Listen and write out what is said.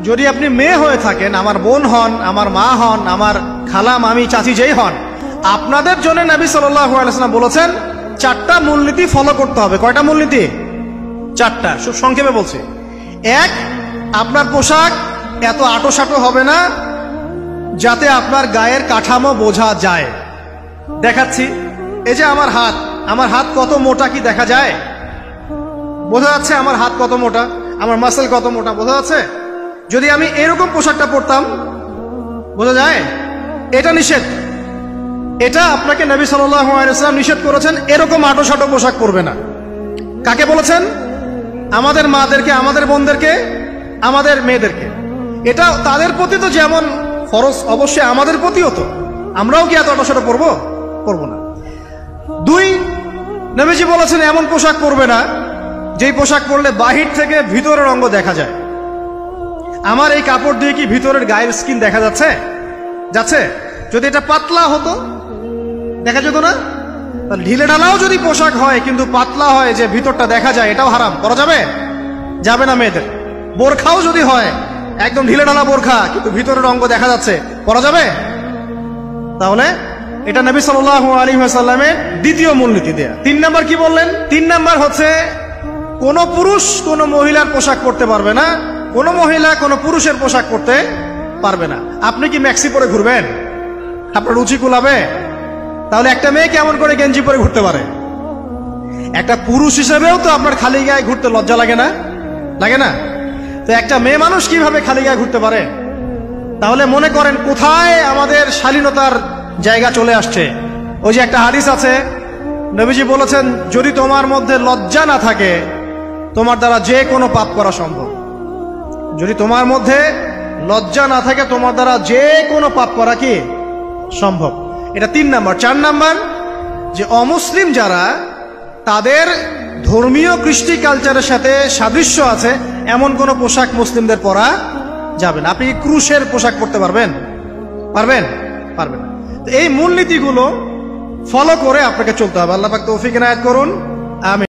যদি আপনি মেয়ে হয়ে থাকেন, আমার বোন হন, আমার মা হন, আমার খালা মামি চাচি যেই হন, আপনাদের জন্য নবী সাল্লাল্লাহু আলাইহি ওয়াসাল্লাম বলেছেন 4টা মূলনীতি ফলো করতে হবে। কয়টা মূলনীতি? 4টা। সংক্ষেপে বলছি। 1, আপনার পোশাক এত আঁটোসাঁটো হবে না যাতে আপনার গায়ের কাঠামো বোঝা যায়। দেখাচ্ছি, এই যে আমার হাত কত মোটা কি দেখা যায়? বোঝা যাচ্ছে আমার হাত কত মোটা, আমার মাসল কত মোটা বোঝা যাচ্ছে? যদি আমি এরকম পোশাকটা পরতাম, বোঝা যায়? এটা নিষেধ। এটা আপনাকে নবী সাল্লাল্লাহু আলাইহি ওয়াসাল্লাম নিষেধ করেছেন, এরকম আঁটোসাঁটো পোশাক পরবে না। কাকে বলেছেন? আমাদের মাদেরকে, আমাদের বোনদেরকে, আমাদের মেয়েদেরকে। এটা তাদের প্রতি তো যেমন ফরজ, অবশ্যই আমাদের প্রতিও তো। আমরাও কি এত আঁটোসাঁটো পরবো না। 2, নবীজি বলেছেন এমন পোশাক পরবে না যেই পোশাক পরলে বাহির থেকে ভিতরের অঙ্গ দেখা যায়। আমার এই কাপড় দিয়ে কি ভিতরের গায়ের স্কিন দেখা যাচ্ছে? যদি এটা পাতলা হতো দেখা যেত না? ঢিলে ঢালাও যদি পোশাক হয় কিন্তু পাতলা হয় যে ভিতরটা দেখা যায়, এটাও হারাম। করা যাবে না মেয়েদের। বোরখাও যদি হয় একদম ঢিলে ঢালা বোরখা কিন্তু ভিতরের অঙ্গ দেখা যাচ্ছে, পরা যাবে? তাহলে এটা নবী সাল্লাল্লাহু আলাইহি ওয়াসাল্লামের দ্বিতীয় মূলনীতি দেয়া। 3 নাম্বার কি বললেন? 3 নাম্বার হচ্ছে কোন পুরুষ কোন মহিলার পোশাক পরতে পারবে না, কোন মহিলা কোন পুরুষের পোশাক পরতে পারবে না। আপনি কি ম্যাক্সি পরে ঘুরবেন? আপনার রুচি কুলাবে? তাহলে একটা মেয়ে কেমন করে গেঞ্জি পরে ঘুরতে পারে? একটা পুরুষ হিসেবেও তো আপনার খালি গায়ে ঘুরতে লজ্জা লাগে না? তো একটা মেয়ে মানুষ কিভাবে খালি গায়ে ঘুরতে পারে? তাহলে মনে করেন কোথায় আমাদের শালীনতার জায়গা চলে আসছে। ওই যে একটা হাদিস আছে, নবীজি বলেছেন যদি তোমার মধ্যে লজ্জা না থাকে তোমার দ্বারা যে কোনো পাপ করা সম্ভব। যদি তোমার মধ্যে লজ্জা না থাকে তোমার দ্বারা যে কোনো পাপ করা কি সম্ভব। এটা 3 নাম্বার। 4 নাম্বার, যে অমুসলিম যারা, তাদের ধর্মীয় কৃষ্টি কালচারের সাথে সাদৃশ্য আছে এমন কোন পোশাক মুসলিমদের পরা যাবে না। আপনি ক্রুশের পোশাক পরতে পারবেন না। তো এই মূলনীতিগুলো ফলো করে আপনাকে চলতে হবে। আল্লাহ পাক তৌফিক এনায়েত করুন। আমিন।